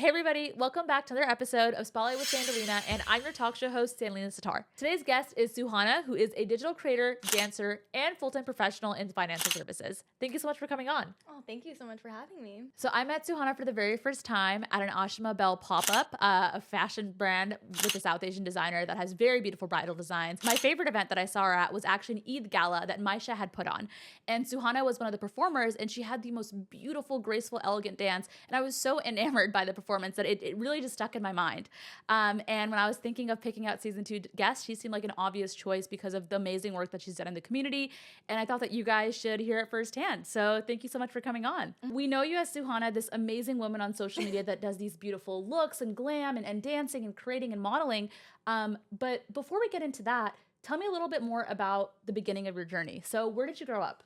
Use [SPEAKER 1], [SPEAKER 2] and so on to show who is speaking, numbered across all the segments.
[SPEAKER 1] Hey everybody, welcome back to another episode of Spotlight with Sandalina, and I'm your talk show host, Sandalina Sattar. Today's guest is Suhana, who is a digital creator, dancer, and full-time professional in financial services. Thank you so much for coming on.
[SPEAKER 2] Oh, thank you so much for having me.
[SPEAKER 1] So I met Suhana for the very first time at an Ashima Bell pop-up, a fashion brand with a South Asian designer that has very beautiful bridal designs. My favorite event that I saw her at was actually an Eid gala that Maisha had put on. And Suhana was one of the performers, and she had the most beautiful, graceful, elegant dance. And I was so enamored by the performance that it really just stuck in my mind. And when I was thinking of picking out season 2 guests, she seemed like an obvious choice because of the amazing work that she's done in the community. And I thought that you guys should hear it firsthand. So thank you so much for coming on. We know you as Suhana, this amazing woman on social media that does these beautiful looks and glam and dancing and creating and modeling. But before we get into that, tell me a little bit more about the beginning of your journey. So where did you grow up?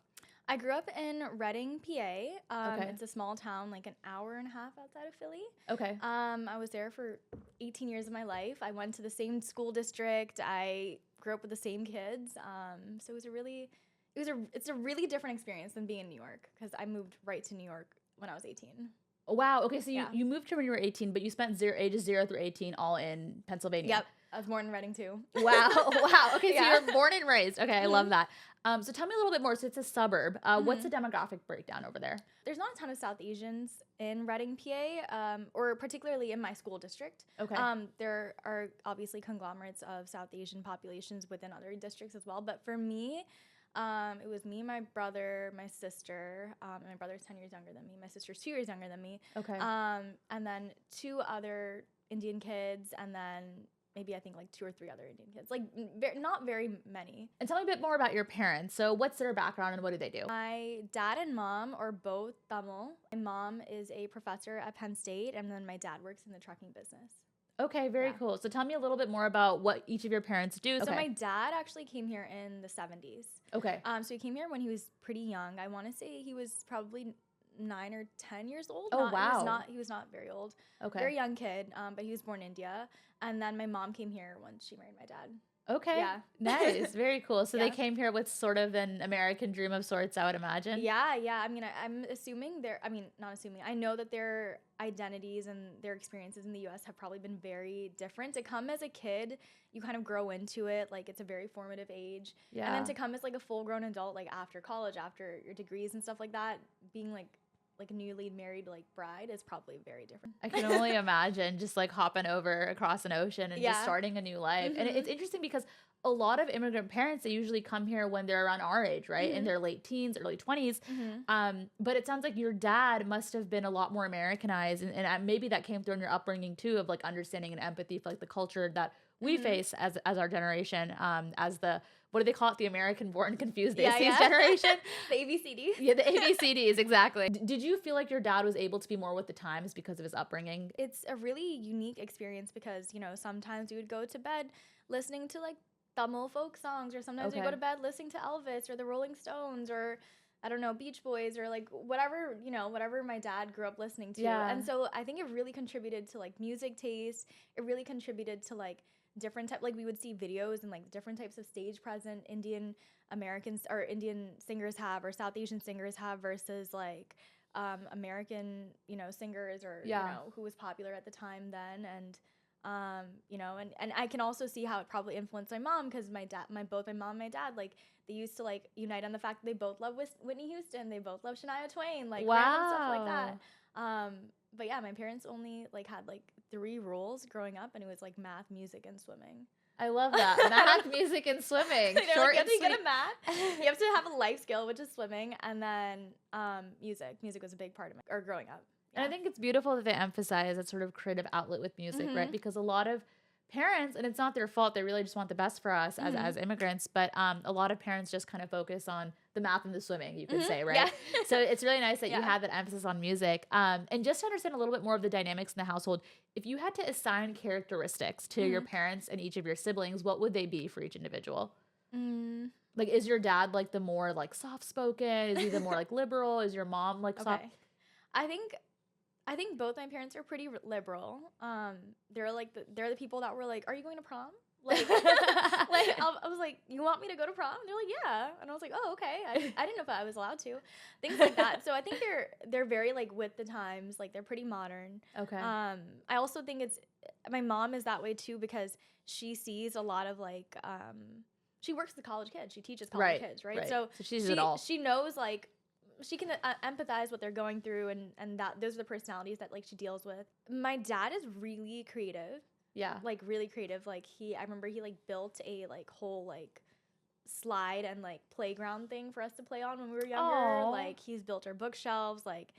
[SPEAKER 2] I grew up in Reading, PA.
[SPEAKER 1] Okay.
[SPEAKER 2] It's a small town, like an hour and a half outside of Philly.
[SPEAKER 1] Okay.
[SPEAKER 2] I was there for 18 years of my life. I went to the same school district. I grew up with the same kids. So it's a really different experience than being in New York, because I moved right to New York when I was 18.
[SPEAKER 1] Wow. Okay. So you moved here when you were 18, but you spent ages 0 through 18 all in Pennsylvania.
[SPEAKER 2] Yep. I was born in Reading too.
[SPEAKER 1] Wow. Wow. Okay. So
[SPEAKER 2] Yeah.
[SPEAKER 1] you're born and raised. Okay. I love that. So tell me a little bit more. So it's a suburb. What's the demographic breakdown over there?
[SPEAKER 2] There's not a ton of South Asians in Reading, PA, or particularly in my school district.
[SPEAKER 1] Okay.
[SPEAKER 2] There are obviously conglomerates of South Asian populations within other districts as well. But for me, it was me, my brother, my sister. My brother's 10 years younger than me. My sister's 2 years younger than me.
[SPEAKER 1] Okay.
[SPEAKER 2] And then 2 other Indian kids, and then maybe I think like 2 or 3 other Indian kids. Like not very many.
[SPEAKER 1] And tell me a bit more about your parents. So what's their background and what do they do?
[SPEAKER 2] My dad and mom are both Tamil. My mom is a professor at Penn State, and then my dad works in the trucking business.
[SPEAKER 1] Okay, very cool. So tell me a little bit more about what each of your parents do.
[SPEAKER 2] So my dad actually came here in the 70s.
[SPEAKER 1] Okay.
[SPEAKER 2] So he came here when he was pretty young. I want to say he was probably 9 or 10 years old.
[SPEAKER 1] Oh, wow.
[SPEAKER 2] He was not very old.
[SPEAKER 1] Okay.
[SPEAKER 2] Very young kid, but he was born in India. And then my mom came here when she married my dad.
[SPEAKER 1] Okay.
[SPEAKER 2] Yeah.
[SPEAKER 1] Nice. Very cool. So
[SPEAKER 2] Yeah.
[SPEAKER 1] they came here with sort of an American dream of sorts, I would imagine.
[SPEAKER 2] Yeah. I mean, I'm assuming not assuming. I know that their identities and their experiences in the U.S. have probably been very different. To come as a kid, you kind of grow into it. Like, it's a very formative age.
[SPEAKER 1] Yeah.
[SPEAKER 2] And then to come as like a full-grown adult, like after college, after your degrees and stuff like that, being like a newly married like bride is probably very different.
[SPEAKER 1] I can only imagine just like hopping over across an ocean and just starting a new life. And it's interesting because a lot of immigrant parents, they usually come here when they're around our age, right? In their late teens, early 20s. But it sounds like your dad must have been a lot more Americanized. And maybe that came through in your upbringing too, of like understanding and empathy for like the culture that we face as our generation, as the, what do they call it? The American-born confused ACs generation?
[SPEAKER 2] The ABCDs.
[SPEAKER 1] Yeah, the ABCDs, exactly. Did you feel like your dad was able to be more with the times because of his upbringing?
[SPEAKER 2] It's a really unique experience because, sometimes we would go to bed listening to like Tamil folk songs, or sometimes we go to bed listening to Elvis or the Rolling Stones, or I don't know, Beach Boys, or like whatever my dad grew up listening to.
[SPEAKER 1] Yeah.
[SPEAKER 2] And so I think it really contributed to like music taste. It really contributed to like different type, like we would see videos and like different types of stage present Indian Americans or Indian singers have, or South Asian singers have, versus like American, singers, or who was popular at the time then. And and I can also see how it probably influenced my mom, because both my mom and my dad, like they used to like unite on the fact that they both love Whitney Houston, they both love Shania Twain, like random stuff like that. But yeah, my parents only like had like 3 rules growing up, and it was like math, music, and swimming.
[SPEAKER 1] I love that. Math, music, and swimming. Short
[SPEAKER 2] you have
[SPEAKER 1] and
[SPEAKER 2] to be
[SPEAKER 1] sweet.
[SPEAKER 2] good at math. You have to have a life skill, which is swimming, and then music. Music was a big part of growing up.
[SPEAKER 1] And I think it's beautiful that they emphasize that sort of creative outlet with music, right? Because a lot of parents, and it's not their fault, they really just want the best for us as immigrants, but a lot of parents just kind of focus on the math and the swimming, you could say, right?
[SPEAKER 2] Yeah.
[SPEAKER 1] So it's really nice that you have that emphasis on music. And just to understand a little bit more of the dynamics in the household, if you had to assign characteristics to your parents and each of your siblings, what would they be for each individual? Like, is your dad like the more like soft-spoken? Is he the more like liberal? Is your mom like soft?
[SPEAKER 2] I think I think both my parents are pretty liberal. They're the people that were like, "Are you going to prom?" Like, I was like, "You want me to go to prom?" And they're like, "Yeah," and I was like, "Oh, okay." I didn't know if I was allowed to, things like that. So I think they're very like with the times. Like they're pretty modern.
[SPEAKER 1] Okay.
[SPEAKER 2] I also think my mom is that way too because she sees a lot of like she works with college kids. She teaches college kids, right? So
[SPEAKER 1] she sees it all.
[SPEAKER 2] She knows like. She can empathize what they're going through and that those are the personalities that like she deals with. My dad is really creative.
[SPEAKER 1] Yeah.
[SPEAKER 2] Like really creative. Like I remember he like built a like whole like slide and like playground thing for us to play on when we were younger.
[SPEAKER 1] Aww.
[SPEAKER 2] Like he's built our bookshelves, like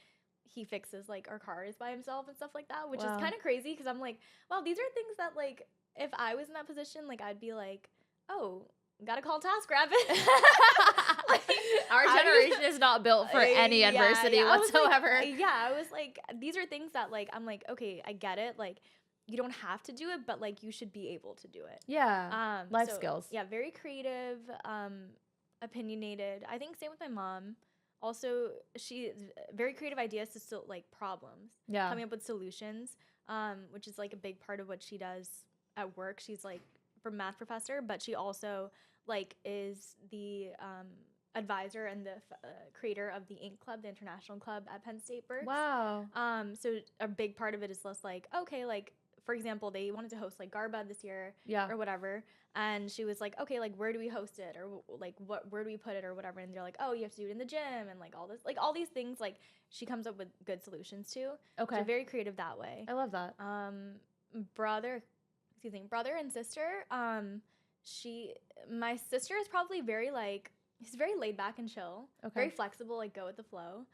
[SPEAKER 2] he fixes like our cars by himself and stuff like that, which is kind of crazy because I'm like, wow, these are things that like if I was in that position, like I'd be like, oh, gotta call TaskRabbit.
[SPEAKER 1] Like, our generation is not built for any adversity whatsoever.
[SPEAKER 2] I was like, these are things that like I'm like, okay, I get it. Like, you don't have to do it, but like you should be able to do it.
[SPEAKER 1] Yeah. Life skills.
[SPEAKER 2] Yeah, very creative, opinionated. I think same with my mom. Also, she very creative ideas to still like problems.
[SPEAKER 1] Yeah.
[SPEAKER 2] Coming up with solutions, which is like a big part of what she does at work. She's like a math professor, but she also like is the advisor and the creator of the Ink Club, the international club at Penn State Berks.
[SPEAKER 1] Wow.
[SPEAKER 2] So a big part of it is less like, okay, like for example, they wanted to host like Garba this year or whatever, and she was like, okay, like where do we host it, or like where do we put it or whatever, and they're like, oh, you have to do it in the gym and like all these things, like she comes up with good solutions to.
[SPEAKER 1] Okay.
[SPEAKER 2] So very creative that way.
[SPEAKER 1] I love that.
[SPEAKER 2] Brother and sister, my sister is probably very like, he's very laid back and chill. Okay. Very flexible, like go with the flow.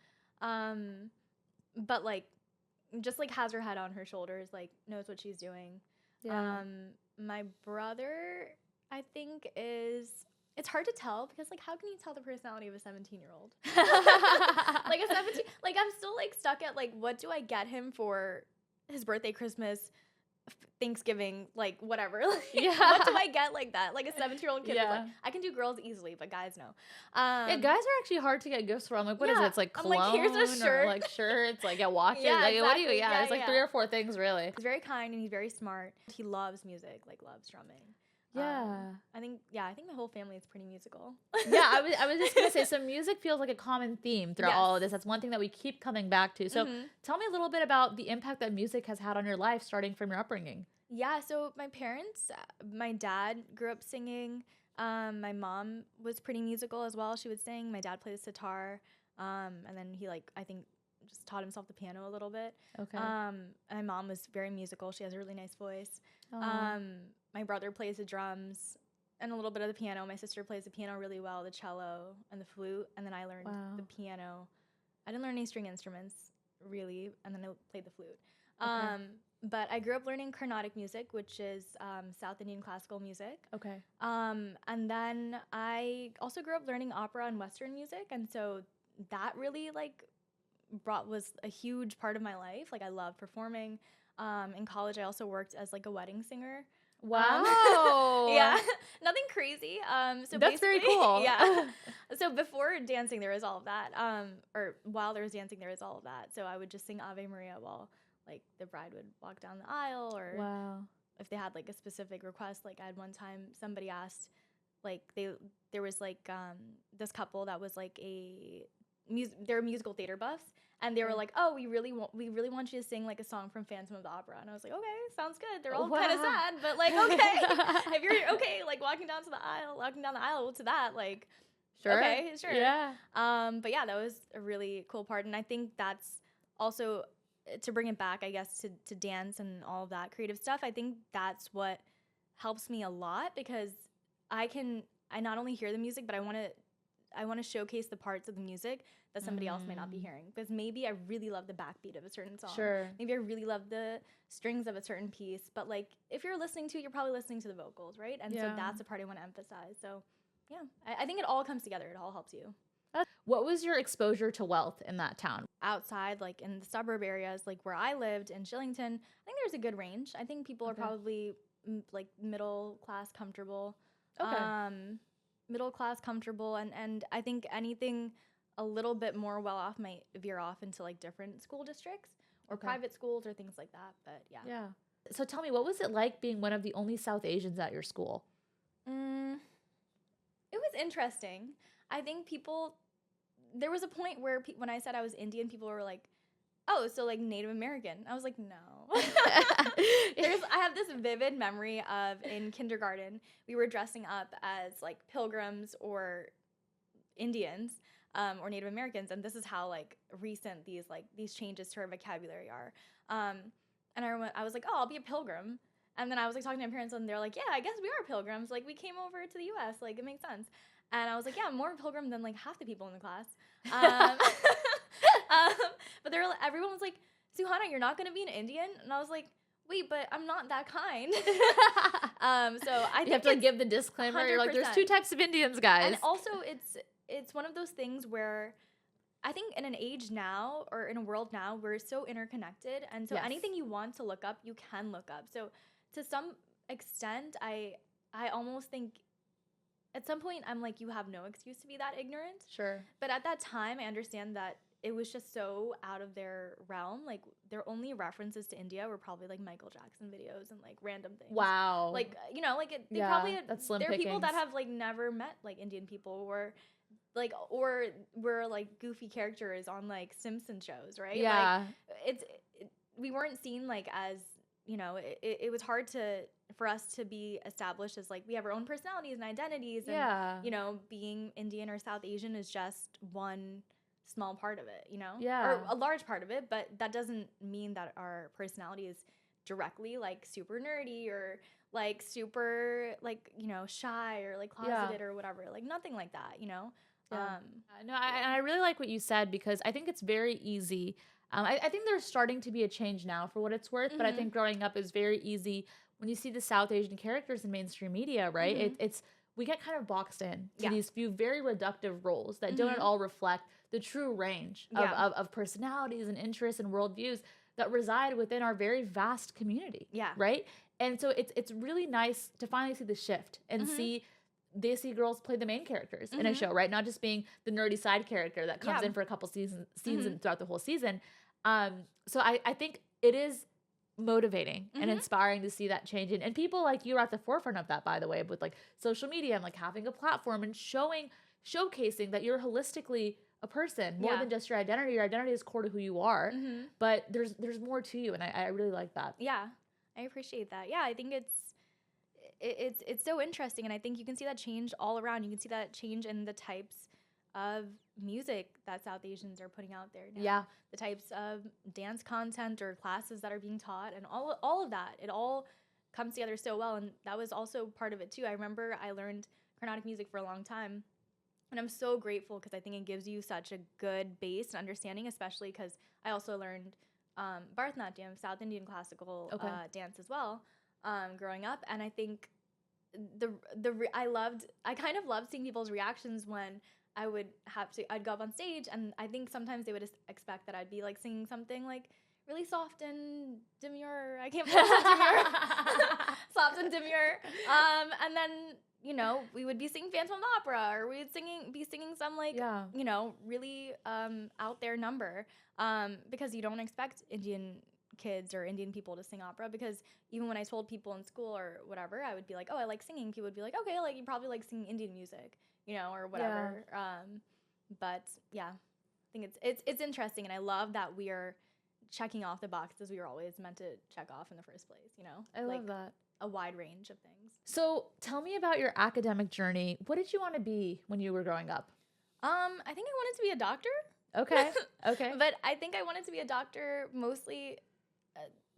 [SPEAKER 2] But like just like has her head on her shoulders, like knows what she's doing. Yeah. My brother, I think it's hard to tell because like how can you tell the personality of a 17-year-old? Like a 17, like I'm still like stuck at like what do I get him for his birthday, Christmas, Thanksgiving, like whatever. Like, what do I get like that? Like a 17-year-old kid is like, I can do girls easily, but guys no.
[SPEAKER 1] Yeah, guys are actually hard to get gifts from. Like, what is it? It's like cologne,
[SPEAKER 2] I'm like, here's a shirt.
[SPEAKER 1] Or like shirts, like watches.
[SPEAKER 2] Yeah,
[SPEAKER 1] like,
[SPEAKER 2] exactly.
[SPEAKER 1] What do you? Yeah, it's like 3 or 4 things really.
[SPEAKER 2] He's very kind and he's very smart. He loves music, like loves drumming.
[SPEAKER 1] Yeah.
[SPEAKER 2] I think my whole family is pretty musical.
[SPEAKER 1] Yeah, I was just gonna say, so music feels like a common theme throughout all of this. That's one thing that we keep coming back to. So tell me a little bit about the impact that music has had on your life, starting from your upbringing.
[SPEAKER 2] Yeah, so my parents, my dad grew up singing. My mom was pretty musical as well. She would sing. My dad plays sitar. And then he I think just taught himself the piano a little bit. Okay. And my mom was very musical. She has a really nice voice. My brother plays the drums and a little bit of the piano. My sister plays the piano really well, the cello and the flute. And then I learned the piano. I didn't learn any string instruments really, and then I played the flute. Okay. But I grew up learning Carnatic music, which is South Indian classical music. Okay. And then I also grew up learning opera and Western music, and so that really was a huge part of my life. Like I loved performing. In college, I also worked as a wedding singer.
[SPEAKER 1] Wow.
[SPEAKER 2] Yeah, nothing crazy. So
[SPEAKER 1] that's very cool.
[SPEAKER 2] Yeah. So before dancing, there was all of that. Or while there was dancing, there was all of that. So I would just sing Ave Maria while the bride would walk down the aisle, or if they had a specific request. I had one time somebody asked, there was this couple that was they're musical theater buffs, and they were like, oh, we really want you to sing a song from Phantom of the Opera. And I was like, okay, sounds good. They're all kind of sad, but okay. If you're okay, walking down the aisle to that,
[SPEAKER 1] sure.
[SPEAKER 2] Okay, sure.
[SPEAKER 1] Yeah.
[SPEAKER 2] But yeah, that was a really cool part. And I think that's also, to bring it back, I guess, to dance and all of that creative stuff, I think that's what helps me a lot, because I not only hear the music, but I want to showcase the parts of the music that somebody else might not be hearing. Because maybe I really love the backbeat of a certain song. Sure. Maybe I really love the strings of a certain piece. But if you're listening to it, you're probably listening to the vocals, right? And so that's the part I want to emphasize. So yeah, I think it all comes together. It all helps you.
[SPEAKER 1] What was your exposure to wealth in that town?
[SPEAKER 2] Outside, in the suburb areas, where I lived in Shillington, I think there's a good range. I think people are probably middle class, comfortable. Okay. Middle class, comfortable, and I think anything a little bit more well off might veer off into different school districts, or private schools or things like that. But yeah.
[SPEAKER 1] Yeah. So tell me, what was it like being one of the only South Asians at your school?
[SPEAKER 2] It was interesting. I think there was a point where when I said I was Indian, people were like, oh, so like Native American. I was like, no. I have this vivid memory of in kindergarten, we were dressing up as like pilgrims or Indians or Native Americans. And this is how like recent these changes to our vocabulary are. And I was like, oh, I'll be a pilgrim. And then I was like talking to my parents and they're like, yeah, I guess we are pilgrims. Like we came over to the US. Like it makes sense. And I was like, yeah, I'm more of a pilgrim than like half the people in the class. But everyone was like, Suhana, you're not going to be an Indian? And I was like, wait, but I'm not that kind. So I think
[SPEAKER 1] you have to like, give the disclaimer. 100%. You're like, there's two types of Indians, guys.
[SPEAKER 2] And also it's one of those things where I think in an age now or in a world now, we're so interconnected. And so anything you want to look up, you can look up. So to some extent, I almost think at some point I'm like, you have no excuse to be that ignorant.
[SPEAKER 1] Sure.
[SPEAKER 2] But at that time, I understand that it was just so out of their realm. Like their only references to India were probably like Michael Jackson videos and like random things.
[SPEAKER 1] Wow.
[SPEAKER 2] Like, you know, like they probably, there are people that have like never met like Indian people or were like goofy characters on like Simpson shows, right?
[SPEAKER 1] Yeah.
[SPEAKER 2] Like we weren't seen like as, you know, it was hard for us to be established as like we have our own personalities and identities and you know, being Indian or South Asian is just one small part of it, you know?
[SPEAKER 1] Yeah.
[SPEAKER 2] Or a large part of it, but that doesn't mean that our personality is directly like super nerdy or like super like, you know, shy or like closeted or whatever. Like nothing like that, you know?
[SPEAKER 1] Yeah. I really like what you said because I think it's very easy. I think there's starting to be a change now for what it's worth, but I think growing up is very easy when you see the South Asian characters in mainstream media, right? It's we get kind of boxed in to these few very reductive roles that don't at all reflect the true range of personalities and interests and worldviews that reside within our very vast community.
[SPEAKER 2] Yeah.
[SPEAKER 1] Right? And so it's really nice to finally see the shift and see Desi girls play the main characters in a show, right? Not just being the nerdy side character that comes in for a couple seasons and throughout the whole season. So I think it is motivating and inspiring to see that change. And people like you are at the forefront of that, by the way, with like social media and like having a platform and showcasing that you're holistically a person more than just your identity. Your identity is core to who you are, but there's more to you. And I really like that.
[SPEAKER 2] Yeah, I appreciate that. Yeah, I think it's so interesting. And I think you can see that change all around. You can see that change in the types of music that South Asians are putting out there now.
[SPEAKER 1] Yeah.
[SPEAKER 2] The types of dance content or classes that are being taught and all of that. It all comes together so well. And that was also part of it too. I remember I learned Carnatic music for a long time. And I'm so grateful because I think it gives you such a good base and understanding, especially because I also learned Bharatanatyam, South Indian classical dance as well, growing up. And I think I kind of loved seeing people's reactions when I'd go up on stage, and I think sometimes they would expect that I'd be like singing something like really soft and demure. I can't pronounce demure. Soft and demure. And then, you know, we would be singing Phantom of the Opera, or we'd be singing some like, you know, really out there number, because you don't expect Indian kids or Indian people to sing opera, because even when I told people in school or whatever, I would be like, oh, I like singing. People would be like, okay, like you probably like singing Indian music, you know, or whatever. But yeah, I think it's interesting, and I love that we are checking off the boxes we were always meant to check off in the first place, you know?
[SPEAKER 1] I love that.
[SPEAKER 2] A wide range of things.
[SPEAKER 1] So tell me about your academic journey. What did you want to be when you were growing up?
[SPEAKER 2] I think I wanted to be a doctor.
[SPEAKER 1] Okay. Okay.
[SPEAKER 2] But I think I wanted to be a doctor mostly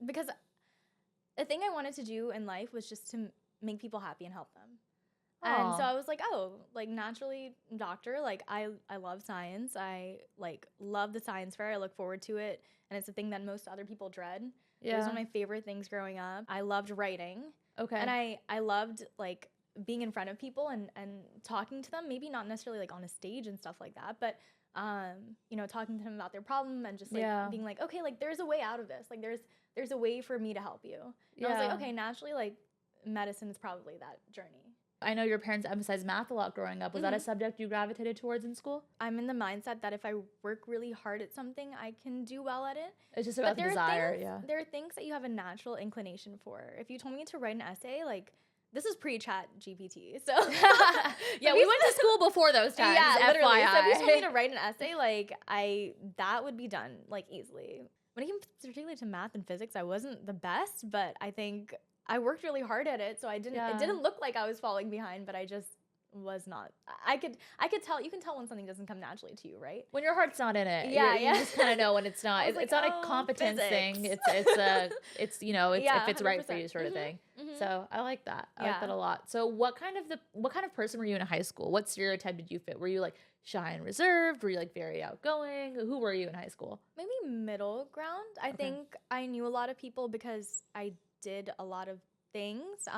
[SPEAKER 2] because the thing I wanted to do in life was just to make people happy and help them. And so I was like, oh, like naturally doctor, like I love science. I like love the science fair. I look forward to it. And it's a thing that most other people dread. Yeah. It was one of my favorite things growing up. I loved writing. Okay. And I loved like being in front of people and talking to them, maybe not necessarily like on a stage and stuff like that, but you know, talking to them about their problem and just like being like, okay, like there's a way out of this. Like there's a way for me to help you. And I was like, okay, naturally like medicine is probably that journey.
[SPEAKER 1] I know your parents emphasized math a lot growing up. Was that a subject you gravitated towards in school?
[SPEAKER 2] I'm in the mindset that if I work really hard at something, I can do well at it.
[SPEAKER 1] It's just about the desire, yeah.
[SPEAKER 2] There are things that you have a natural inclination for. If you told me to write an essay, like, this is pre-chat GPT, so
[SPEAKER 1] yeah, we went to school before those times.
[SPEAKER 2] Yeah, literally.
[SPEAKER 1] FYI.
[SPEAKER 2] So if you told me to write an essay, like, that would be done like easily. When it came particularly to math and physics, I wasn't the best, but I think I worked really hard at it, so it didn't look like I was falling behind, but I just was not. I could tell. You can tell when something doesn't come naturally to you, right?
[SPEAKER 1] When your heart's not in it.
[SPEAKER 2] Yeah,
[SPEAKER 1] you just kind of know when it's not. It's not a competence thing. It's if it's right for you sort of thing. So I like that. I like that a lot. So what kind of person were you in high school? What stereotype did you fit? Were you like shy and reserved? Were you like very outgoing? Who were you in high school?
[SPEAKER 2] Maybe middle ground. I think I knew a lot of people because I did a lot of things.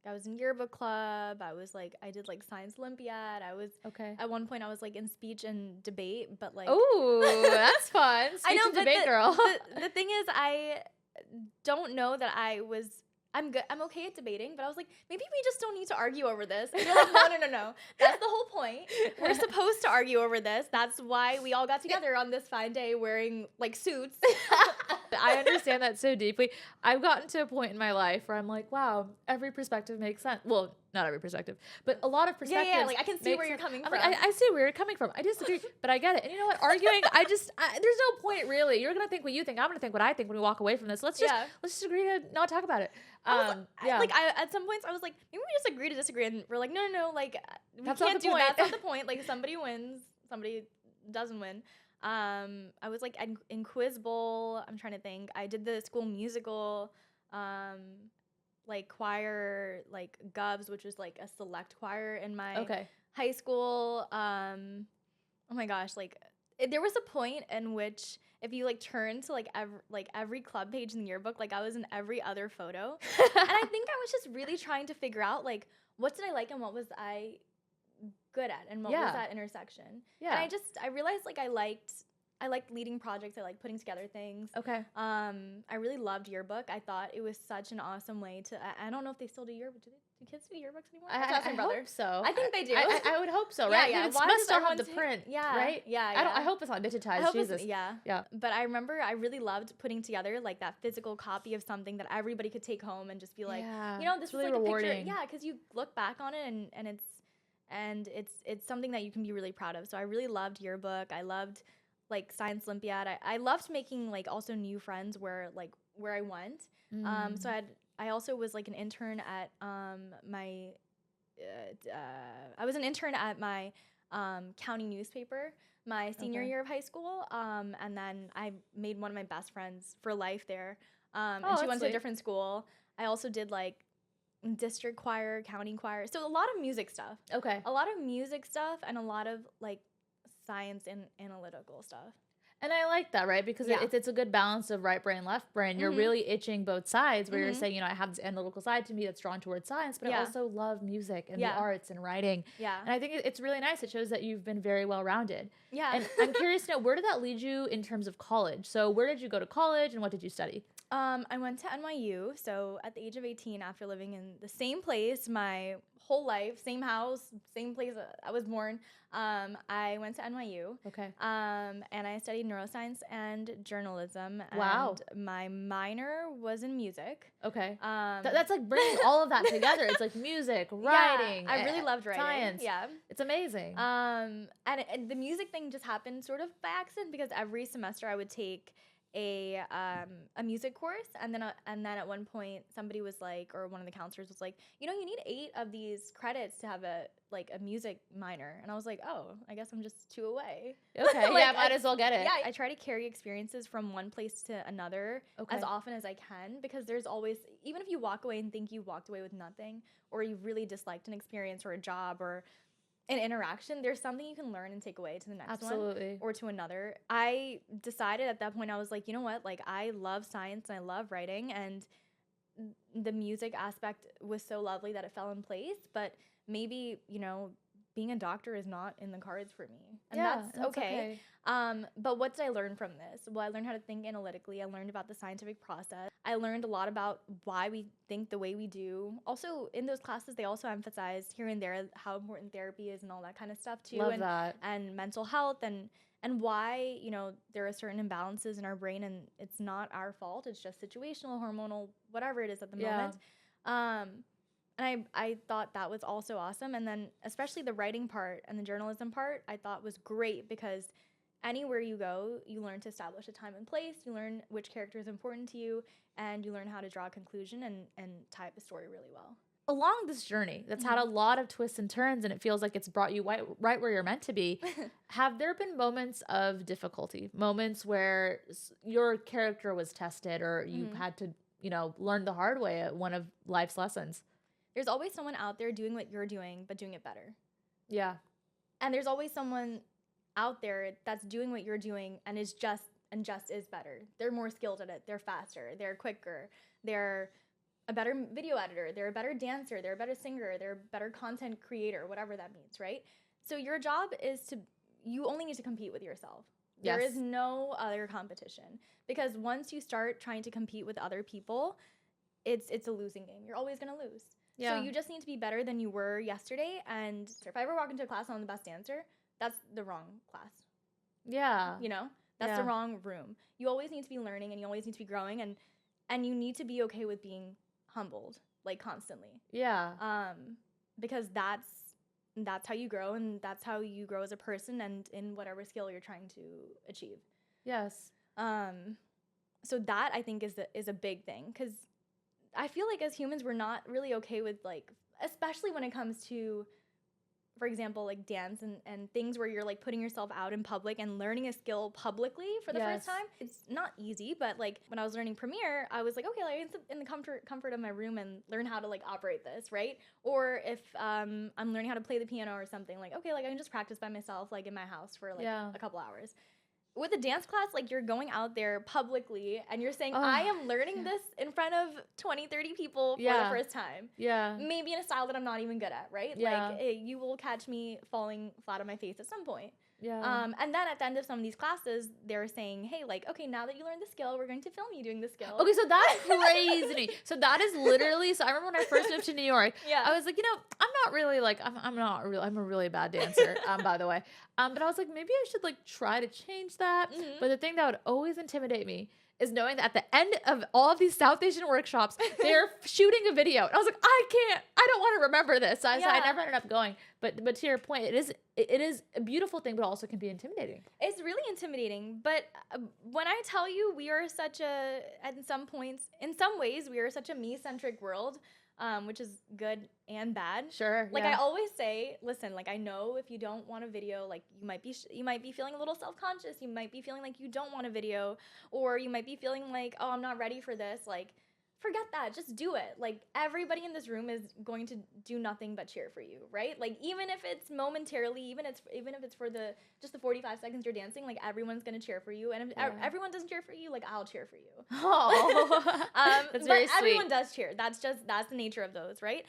[SPEAKER 2] I was in yearbook club. I did like science Olympiad. At one point I was like in speech and debate, but like,
[SPEAKER 1] oh, that's fun. Speech and debate girl.
[SPEAKER 2] The thing is, I don't know that I'm good. I'm okay at debating, but I was like, maybe we just don't need to argue over this. And you're like, no. That's the whole point. We're supposed to argue over this. That's why we all got together on this fine day wearing like suits.
[SPEAKER 1] I understand that so deeply. I've gotten to a point in my life where I'm like, wow, every perspective makes sense. Well, not every perspective, but a lot of perspectives.
[SPEAKER 2] Yeah, like I can see where you're coming from.
[SPEAKER 1] Like, I see where you're coming from. I disagree, but I get it. And you know what? Arguing, there's no point really. You're gonna think what you think. I'm gonna think what I think when we walk away from this. Let's just agree to not talk about it.
[SPEAKER 2] At some points I was like, maybe we just agree to disagree, and we're like, no, like we
[SPEAKER 1] that's
[SPEAKER 2] can't do that. That's not the point. Like somebody wins, somebody doesn't win. I was like in Quiz Bowl. I'm trying to think. I did the school musical, like choir, like Govs, which was like a select choir in my high school. Oh my gosh, like there was a point in which if you like turn to like every club page in the yearbook, like I was in every other photo, and I think I was just really trying to figure out like what did I like and what was I good at and what was that intersection. And I realized like I liked leading projects. I liked putting together things. I really loved yearbook. I thought it was such an awesome way to. I don't know if they still do yearbook. Do kids do yearbooks anymore?
[SPEAKER 1] I hope so.
[SPEAKER 2] I think they do.
[SPEAKER 1] I would hope so, right?
[SPEAKER 2] Yeah.
[SPEAKER 1] It must still have the print, right?
[SPEAKER 2] Yeah.
[SPEAKER 1] I hope it's not digitized. Jesus.
[SPEAKER 2] Yeah. But I remember I really loved putting together like that physical copy of something that everybody could take home and just be like, this is
[SPEAKER 1] really
[SPEAKER 2] like
[SPEAKER 1] rewarding.
[SPEAKER 2] A picture. Yeah, because you look back on it and it's something that you can be really proud of. So I really loved yearbook. I loved like science Olympiad. I loved making like also new friends where I went. So I also was like an intern at my county newspaper my senior year of high school. And then I made one of my best friends for life there. And she went to a different school. I also did like district choir, county choir. So a lot of music stuff. A lot of music stuff and a lot of like science and analytical stuff.
[SPEAKER 1] And I like that, right? Because it's a good balance of right brain, left brain. You're really itching both sides where you're saying, I have this analytical side to me that's drawn towards science, but I also love music and the arts and writing. And I think it's really nice. It shows that you've been very well-rounded. And I'm curious to know, where did that lead you in terms of college? So where did you go to college and what did you study?
[SPEAKER 2] I went to NYU. So at the age of 18, after living in the same place my whole life, same house, same place I was born, I went to NYU. And I studied neuroscience and journalism.
[SPEAKER 1] Wow.
[SPEAKER 2] And my minor was in music.
[SPEAKER 1] That's like bringing all of that together. It's like music, writing.
[SPEAKER 2] I really loved writing.
[SPEAKER 1] Science. It's amazing.
[SPEAKER 2] And the music thing just happened sort of by accident because every semester I would take a music course, and then at one point somebody was like, or one of the counselors was like, you need 8 of these credits to have a music minor, and I was like, oh, I guess I'm just 2 away.
[SPEAKER 1] Might as well get it.
[SPEAKER 2] I try to carry experiences from one place to another as often as I can, because there's always, even if you walk away and think you walked away with nothing, or you really disliked an experience or a job or an interaction, there's something you can learn and take away to the next one or to another. I decided at that point, I was like, you know what, like I love science and I love writing, and the music aspect was so lovely that it fell in place. But maybe, being a doctor is not in the cards for me. And
[SPEAKER 1] Yeah,
[SPEAKER 2] that's okay. But what did I learn from this? Well, I learned how to think analytically. I learned about the scientific process. I learned a lot about why we think the way we do. Also, in those classes, they also emphasized here and there how important therapy is and all that kind of stuff too.
[SPEAKER 1] Love that.
[SPEAKER 2] And mental health and why, you know, there are certain imbalances in our brain and it's not our fault. It's just situational, hormonal, whatever it is at the moment. And I thought that was also awesome. And then especially the writing part and the journalism part, I thought was great because anywhere you go, you learn to establish a time and place, you learn which character is important to you, and you learn how to draw a conclusion and tie up a story really well.
[SPEAKER 1] Along this journey that's had a lot of twists and turns and it feels like it's brought you right where you're meant to be, have there been moments of difficulty, moments where your character was tested or you had to, you know, learn the hard way at one of life's lessons?
[SPEAKER 2] There's always someone out there doing what you're doing, but doing it better.
[SPEAKER 1] Yeah.
[SPEAKER 2] And there's always someone out there that's doing what you're doing and just is better. They're more skilled at it. They're faster. They're quicker. They're a better video editor. They're a better dancer. They're a better singer. They're a better content creator, whatever that means, right? So your job is you only need to compete with yourself.
[SPEAKER 1] Yes.
[SPEAKER 2] There is no other competition. Because once you start trying to compete with other people, it's a losing game. You're always going to lose. Yeah. So you just need to be better than you were yesterday. And if I ever walk into a class and I'm the best dancer, that's the wrong class.
[SPEAKER 1] Yeah.
[SPEAKER 2] You know? That's the wrong room. You always need to be learning and you always need to be growing and you need to be okay with being humbled, like constantly.
[SPEAKER 1] Yeah.
[SPEAKER 2] Because that's how you grow and that's how you grow as a person and in whatever skill you're trying to achieve.
[SPEAKER 1] Yes.
[SPEAKER 2] So that I think is a big thing because I feel like as humans we're not really okay with like, especially when it comes to, for example, like dance and things where you're like putting yourself out in public and learning a skill publicly for the first time. It's not easy, but like when I was learning Premiere, I was like, okay, like I can sit in the comfort of my room and learn how to like operate this, right? Or if I'm learning how to play the piano or something, like okay, like I can just practice by myself like in my house for like a couple hours. With a dance class, like you're going out there publicly and you're saying, I am learning this in front of 20, 30 people for the first time. Yeah. Maybe in a style that I'm not even good at, right? Yeah. Like you will catch me falling flat on my face at some point. Yeah. And then at the end of some of these classes, they're saying, hey, like, okay, now that you learned the skill, we're going to film you doing the skill. Okay, so that's crazy to me. So that is literally, so I remember when I first moved to New York, I was like, you know, I'm not really like, I'm a really bad dancer, by the way. But I was like, maybe I should like try to change that. But the thing that would always intimidate me is knowing that at the end of all of these South Asian workshops, they're shooting a video. And I was like, I don't want to remember this. So I never ended up going. But to your point, it is a beautiful thing, but also can be intimidating. It's really intimidating. But when I tell you we are in some ways, we are such a me-centric world, which is good and bad. Sure. Like I always say, listen, like I know if you don't want a video, like you might be feeling a little self-conscious. You might be feeling like you don't want a video, or you might be feeling like, oh, I'm not ready for this. Like, forget that. Just do it. Like everybody in this room is going to do nothing but cheer for you, right? Like even if it's momentarily, even if it's for just the 45 seconds you're dancing, like everyone's gonna cheer for you. And if everyone doesn't cheer for you, like I'll cheer for you. Oh, that's very sweet. But everyone does cheer. That's the nature of those, right?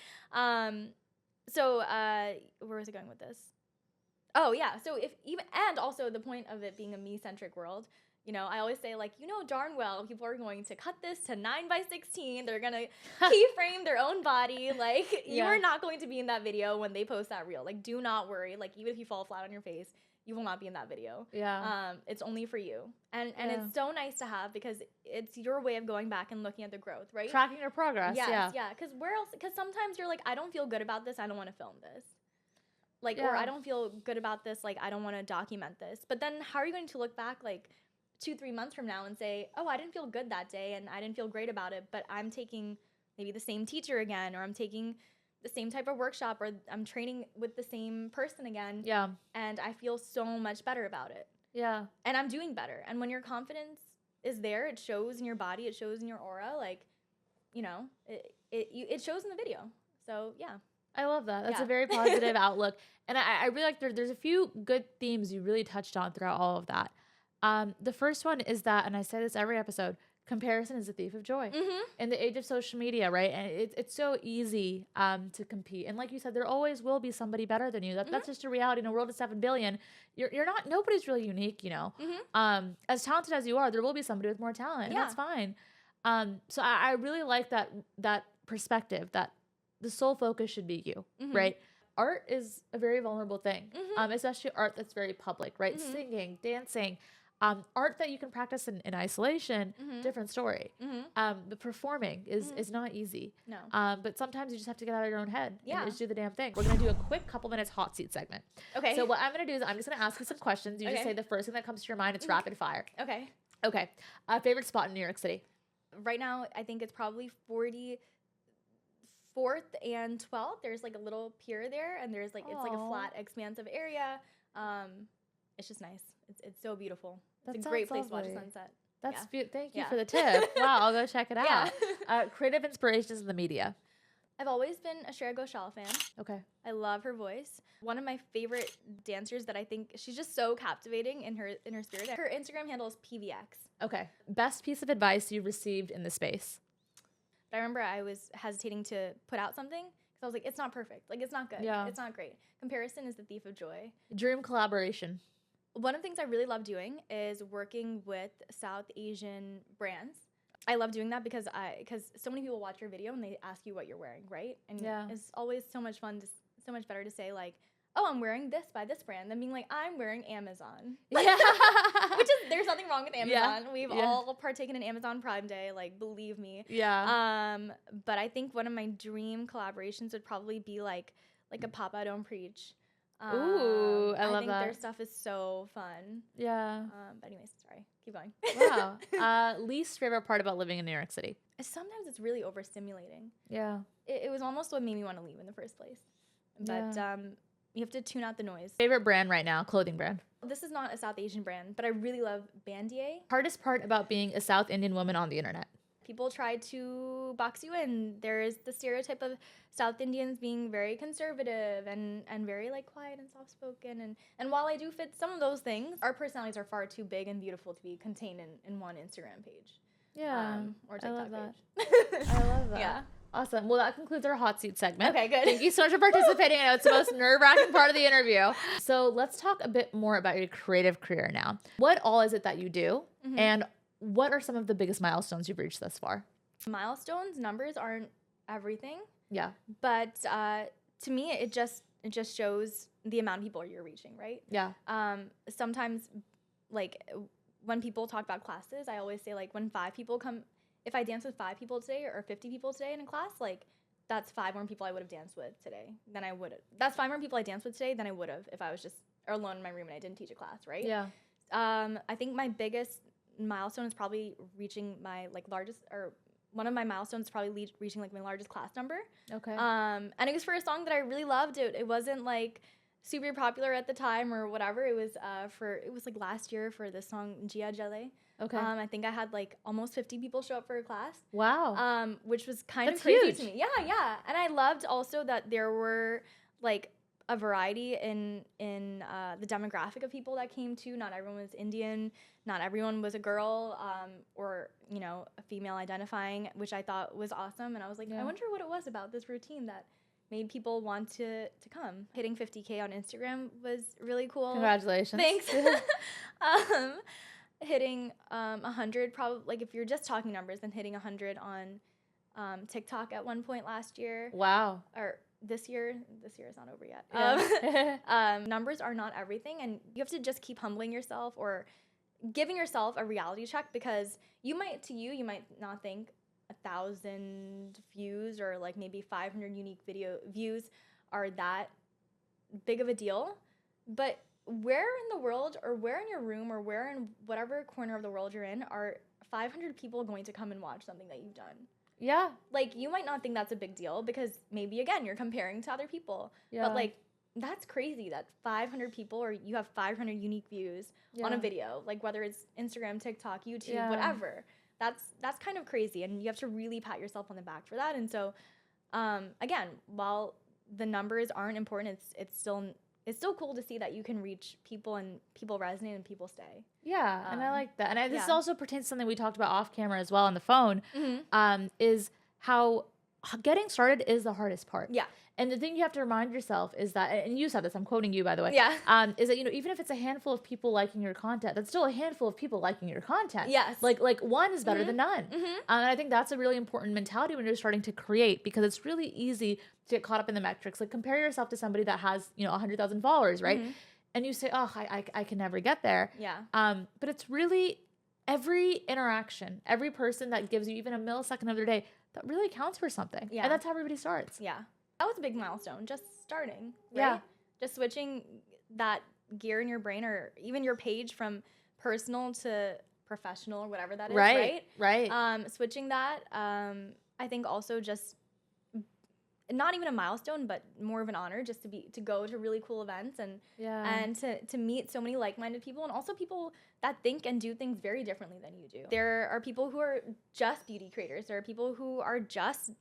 [SPEAKER 2] So where was I going with this? Oh yeah. So and also the point of it being a me-centric world. You know, I always say, like, you know darn well people are going to cut this to 9:16. They're going to keyframe their own body. Like, you are not going to be in that video when they post that reel. Like, do not worry. Like, even if you fall flat on your face, you will not be in that video. Yeah. It's only for you. And it's so nice to have because it's your way of going back and looking at the growth, right? Tracking your progress. Yes, yeah. Because where else? Because sometimes you're like, I don't feel good about this. I don't want to film this. Like, or I don't feel good about this. Like, I don't want to document this. But then how are you going to look back, like, 2-3 months from now and say, oh, I didn't feel good that day and I didn't feel great about it, but I'm taking maybe the same teacher again, or I'm taking the same type of workshop, or I'm training with the same person again. Yeah. And I feel so much better about it. Yeah. And I'm doing better. And when your confidence is there, it shows in your body, it shows in your aura, like, you know, it shows in the video. So yeah. I love that. That's a very positive outlook. And I really like there's a few good themes you really touched on throughout all of that. The first one is that, and I say this every episode,
[SPEAKER 1] comparison is the thief of joy.
[SPEAKER 2] Mm-hmm.
[SPEAKER 1] In the age of social media, right? And it's so easy to compete. And like you said, there always will be somebody better than you. That's just a reality. In a world of 7 billion, you're not, nobody's really unique, you know.
[SPEAKER 2] Mm-hmm.
[SPEAKER 1] As talented as you are, there will be somebody with more talent, and
[SPEAKER 2] Yeah.
[SPEAKER 1] that's fine. So I really like that perspective, that the sole focus should be you, right? Art is a very vulnerable thing, especially art that's very public, right? Singing, dancing, art that you can practice in isolation, different story. But performing is not easy.
[SPEAKER 2] No.
[SPEAKER 1] But sometimes you just have to get out of your own head
[SPEAKER 2] Yeah.
[SPEAKER 1] and just do the damn thing. We're going to do a quick couple minutes hot seat segment.
[SPEAKER 2] Okay.
[SPEAKER 1] So what I'm going to do is I'm just going to ask you some questions. You just say the first thing that comes to your mind. It's rapid fire.
[SPEAKER 2] Okay.
[SPEAKER 1] Okay. Favorite spot in New York City?
[SPEAKER 2] Right now, I think it's probably 44th and 12th. There's like a little pier there, and there's like it's like a flat, expansive area. It's just nice. It's so beautiful. It's a great place to watch a sunset.
[SPEAKER 1] That's thank you for the tip. Wow, I'll go check it out.
[SPEAKER 2] Yeah.
[SPEAKER 1] Creative inspirations in the media.
[SPEAKER 2] I've always been a Shreya Ghoshal fan.
[SPEAKER 1] Okay.
[SPEAKER 2] I love her voice. One of my favorite dancers that I think she's just so captivating in her spirit. Her Instagram handle is PVX.
[SPEAKER 1] Okay. Best piece of advice you've received in the space?
[SPEAKER 2] I remember I was hesitating to put out something because I was like, it's not perfect. Like, it's not good.
[SPEAKER 1] Yeah.
[SPEAKER 2] It's not great. Comparison is the thief of joy.
[SPEAKER 1] Dream collaboration.
[SPEAKER 2] One of the things I really love doing is working with South Asian brands. I love doing that because so many people watch your video and they ask you what you're wearing, right? And it's always so much fun, so much better to say like, oh, I'm wearing this by this brand than being like, I'm wearing Amazon.
[SPEAKER 1] Yeah.
[SPEAKER 2] Which is, there's nothing wrong with Amazon.
[SPEAKER 1] Yeah.
[SPEAKER 2] We've all partaken in Amazon Prime Day, like, believe me.
[SPEAKER 1] Yeah.
[SPEAKER 2] But I think one of my dream collaborations would probably be like a Papa Don't Preach.
[SPEAKER 1] Ooh, I love
[SPEAKER 2] think
[SPEAKER 1] that.
[SPEAKER 2] their stuff is so fun.
[SPEAKER 1] Yeah.
[SPEAKER 2] But anyways, sorry. Keep going.
[SPEAKER 1] Wow. Least favorite part about living in New York City?
[SPEAKER 2] Sometimes it's really overstimulating.
[SPEAKER 1] Yeah.
[SPEAKER 2] It was almost what made me want to leave in the first place. But you have to tune out the noise.
[SPEAKER 1] Favorite brand right now, clothing brand?
[SPEAKER 2] This is not a South Asian brand, but I really love Bandier.
[SPEAKER 1] Hardest part about being a South Indian woman on the internet?
[SPEAKER 2] People try to box you in. There is the stereotype of South Indians being very conservative and very like quiet and soft-spoken. And while I do fit some of those things, our personalities are far too big and beautiful to be contained in one Instagram page.
[SPEAKER 1] Yeah.
[SPEAKER 2] Or TikTok
[SPEAKER 1] I love that.
[SPEAKER 2] page.
[SPEAKER 1] I love that.
[SPEAKER 2] Yeah.
[SPEAKER 1] Awesome. Well, that concludes our hot seat segment.
[SPEAKER 2] Okay, good.
[SPEAKER 1] Thank you so much for participating. I know it's the most nerve-wracking part of the interview. So let's talk a bit more about your creative career now. What all is it that you do? And what are some of the biggest milestones you've reached thus far?
[SPEAKER 2] Milestones, numbers aren't everything.
[SPEAKER 1] Yeah.
[SPEAKER 2] But to me, it just shows the amount of people you're reaching, right?
[SPEAKER 1] Yeah.
[SPEAKER 2] Sometimes, like, when people talk about classes, I always say, like, when 5 people come, if I dance with 5 people today or 50 people today in a class, like, that's 5 more people I would have danced with today than I would have. That's 5 more people I danced with today than I would have if I was just alone in my room and I didn't teach a class, right?
[SPEAKER 1] Yeah.
[SPEAKER 2] I think my biggest milestone is probably reaching my, like, largest, or one of my milestones is probably reaching, like, my largest class number.
[SPEAKER 1] Okay.
[SPEAKER 2] And it was for a song that I really loved. It wasn't, like, super popular at the time or whatever. It was like last year for this song Jia Jale.
[SPEAKER 1] Okay.
[SPEAKER 2] I think I had like almost 50 people show up for a class.
[SPEAKER 1] Wow.
[SPEAKER 2] Which was kind
[SPEAKER 1] That's
[SPEAKER 2] of crazy
[SPEAKER 1] huge.
[SPEAKER 2] to me. Yeah. And I loved also that there were like a variety in the demographic of people that came to. Not everyone was Indian. Not everyone was a girl or, you know, a female identifying, which I thought was awesome. And I was like, I wonder what it was about this routine that made people want to come. Hitting 50K on Instagram was really cool.
[SPEAKER 1] Congratulations.
[SPEAKER 2] Thanks. Hitting 100, probably, like, if you're just talking numbers, then hitting 100 on TikTok at one point last year.
[SPEAKER 1] Wow.
[SPEAKER 2] Or this year is not over yet.
[SPEAKER 1] Yeah.
[SPEAKER 2] Numbers are not everything, and you have to just keep humbling yourself or giving yourself a reality check, because you might not think 1,000 views or like maybe 500 unique video views are that big of a deal, but where in the world, or where in your room, or where in whatever corner of the world you're in, are 500 people going to come and watch something that you've done?
[SPEAKER 1] Yeah.
[SPEAKER 2] Like, you might not think that's a big deal because maybe, again, you're comparing to other people.
[SPEAKER 1] Yeah.
[SPEAKER 2] But, like, that's crazy that 500 people, or you have 500 unique views on a video, like whether it's Instagram, TikTok, YouTube, whatever. That's kind of crazy, and you have to really pat yourself on the back for that. And so, again, while the numbers aren't important, it's it's so cool to see that you can reach people and people resonate and people stay.
[SPEAKER 1] Yeah, and I like that. And this
[SPEAKER 2] yeah.
[SPEAKER 1] also pertains to something we talked about off camera as well on the phone, is how getting started is the hardest part.
[SPEAKER 2] Yeah.
[SPEAKER 1] And the thing you have to remind yourself is that, and you said this, I'm quoting you, by the way.
[SPEAKER 2] Yeah.
[SPEAKER 1] Is that, you know, even if it's a handful of people liking your content, that's still a handful of people liking your content.
[SPEAKER 2] Yes.
[SPEAKER 1] Like one is better than none. And I think that's a really important mentality when you're starting to create, because it's really easy to get caught up in the metrics. Like, compare yourself to somebody that has, you know, 100,000 followers, right? And you say, oh, I can never get there.
[SPEAKER 2] Yeah.
[SPEAKER 1] But it's really every interaction, every person that gives you even a millisecond of their day, that really counts for something.
[SPEAKER 2] Yeah.
[SPEAKER 1] And that's how everybody starts.
[SPEAKER 2] Yeah. That was a big milestone, just starting, right?
[SPEAKER 1] Yeah.
[SPEAKER 2] Just switching that gear in your brain, or even your page from personal to professional, or whatever that is, right?
[SPEAKER 1] Right.
[SPEAKER 2] Switching that, I think also just not even a milestone, but more of an honor, just to go to really cool events and to meet so many like-minded people, and also people that think and do things very differently than you do. There are people who are just beauty creators. There are people who are just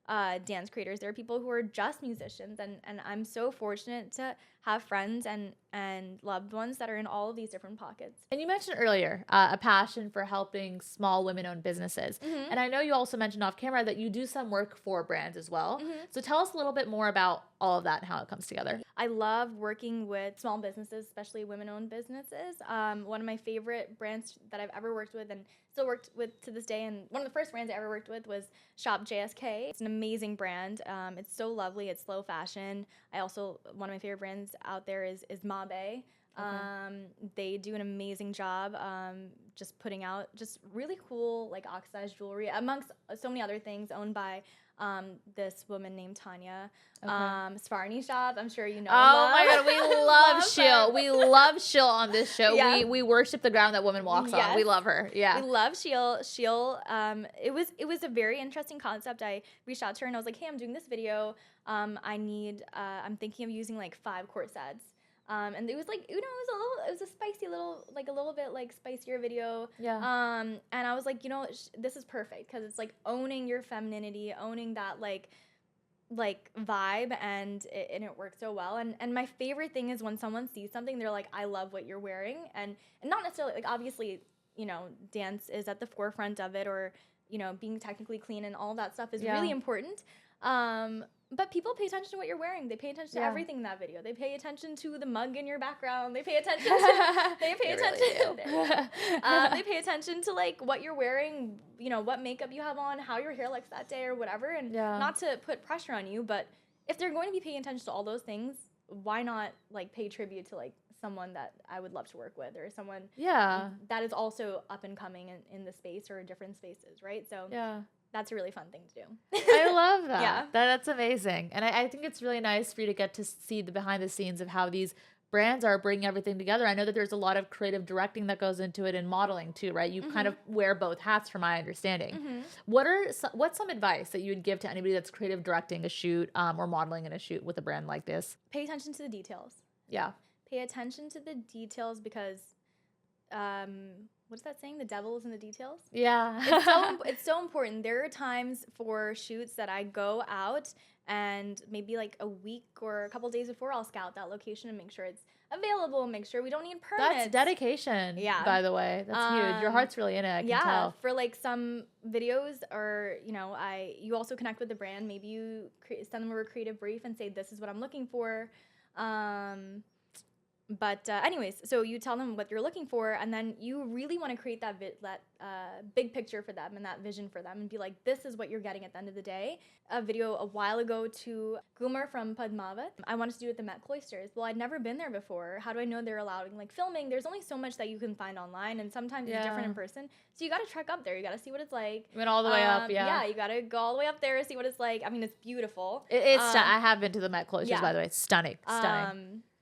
[SPEAKER 2] dance creators. There are people who are just musicians, and I'm so fortunate to have friends and loved ones that are in all of these different pockets.
[SPEAKER 1] And you mentioned earlier a passion for helping small women-owned businesses. And I know you also mentioned off camera that you do some work for brands as well. So tell us a little bit more about all of that and how it comes together.
[SPEAKER 2] I love working with small businesses, especially women-owned businesses. One of my favorite brands that I've ever worked with and still worked with to this day, and one of the first brands I ever worked with was Shop JSK. It's an amazing brand. It's so lovely. It's slow fashion. I also, one of my favorite brands out there is Mabe. They do an amazing job just putting out just really cool, like, oxidized jewelry, amongst so many other things, owned by this woman named Tanya. Svarni Shop, I'm sure you know.
[SPEAKER 1] Oh my God, we love Shil. We love Shil on this show.
[SPEAKER 2] Yeah.
[SPEAKER 1] We worship the ground that woman walks on. We love her. Yeah.
[SPEAKER 2] We love Shil. Shil, it was a very interesting concept. I reached out to her and I was like, hey, I'm doing this video. I'm thinking of using like 5 quart sets. And it was like, you know, it was a spicy a little bit like spicier video.
[SPEAKER 1] Yeah.
[SPEAKER 2] And I was like, you know, this is perfect, because it's like owning your femininity, owning that like vibe, and it worked so well. And my favorite thing is when someone sees something, they're like, I love what you're wearing. And not necessarily, like, obviously, you know, dance is at the forefront of it, or, you know, being technically clean and all that stuff is really important. But people pay attention to what you're wearing. They pay attention to everything in that video. They pay attention to the mug in your background. They pay attention to they pay attention to like what you're wearing, you know, what makeup you have on, how your hair looks that day or whatever. And not to put pressure on you, but if they're going to be paying attention to all those things, why not like pay tribute to like someone that I would love to work with, or someone that is also up and coming in the space or different spaces, right? So that's a really fun thing to do.
[SPEAKER 1] I love that. That's amazing. And I think it's really nice for you to get to see the behind the scenes of how these brands are bringing everything together. I know that there's a lot of creative directing that goes into it, and modeling too, right? You kind of wear both hats, from my understanding. What's some advice that you would give to anybody that's creative directing a shoot or modeling in a shoot with a brand like this?
[SPEAKER 2] Pay attention to the details.
[SPEAKER 1] Yeah.
[SPEAKER 2] Pay attention to the details, because what's that saying? The devil is in the details.
[SPEAKER 1] Yeah.
[SPEAKER 2] It's so important. There are times for shoots that I go out, and maybe like a week or a couple days before, I'll scout that location and make sure it's available, make sure we don't need permits.
[SPEAKER 1] That's dedication. By the way. That's huge. Your heart's really in it, I can tell.
[SPEAKER 2] For like some videos, or, you know, you also connect with the brand. Maybe you send them a creative brief and say, this is what I'm looking for. But anyways, so you tell them what you're looking for, and then you really want to create that big picture for them and that vision for them, and be like, this is what you're getting at the end of the day. A video a while ago to Gumar from Padmavat. I wanted to do it at the Met Cloisters. Well, I'd never been there before. How do I know they're allowing like filming? There's only so much that you can find online, and sometimes it's different in person. So you got to trek up there. You got to see what it's like.
[SPEAKER 1] You went all the way up,
[SPEAKER 2] Yeah, you got to go all the way up there, see what it's like. I mean, it's beautiful.
[SPEAKER 1] I have been to the Met Cloisters, by the way. It's stunning.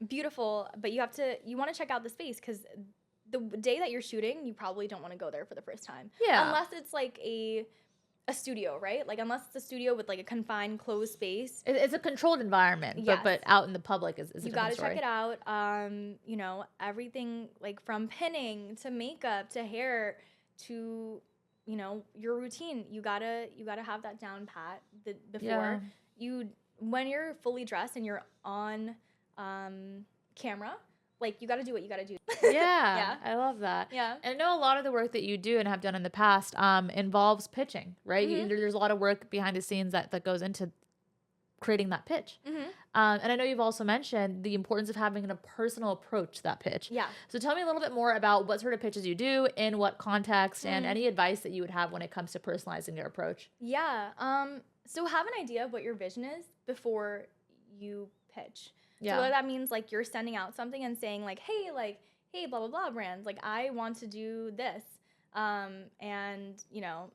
[SPEAKER 2] Beautiful, but you want to check out the space, because the day that you're shooting, you probably don't want to go there for the first time. Unless it's like a studio, right? Like, unless it's a studio with like a confined, closed space.
[SPEAKER 1] It's a controlled environment, but out in the public is a different story.
[SPEAKER 2] You got to check it out. You know, everything, like from pinning to makeup to hair to, you know, your routine. You gotta have that down pat before when you're fully dressed and you're on camera, like you got to do what you got to do.
[SPEAKER 1] Yeah, I love that.
[SPEAKER 2] Yeah.
[SPEAKER 1] And I know a lot of the work that you do and have done in the past involves pitching, right? There's a lot of work behind the scenes that goes into creating that pitch. And I know you've also mentioned the importance of having a personal approach to that pitch.
[SPEAKER 2] Yeah.
[SPEAKER 1] So tell me a little bit more about what sort of pitches you do, in what context, and any advice that you would have when it comes to personalizing your approach.
[SPEAKER 2] Yeah. So have an idea of what your vision is before you pitch.
[SPEAKER 1] Yeah.
[SPEAKER 2] So whether that means like you're sending out something and saying like, hey, blah, blah, blah brands, like I want to do this. And, you know,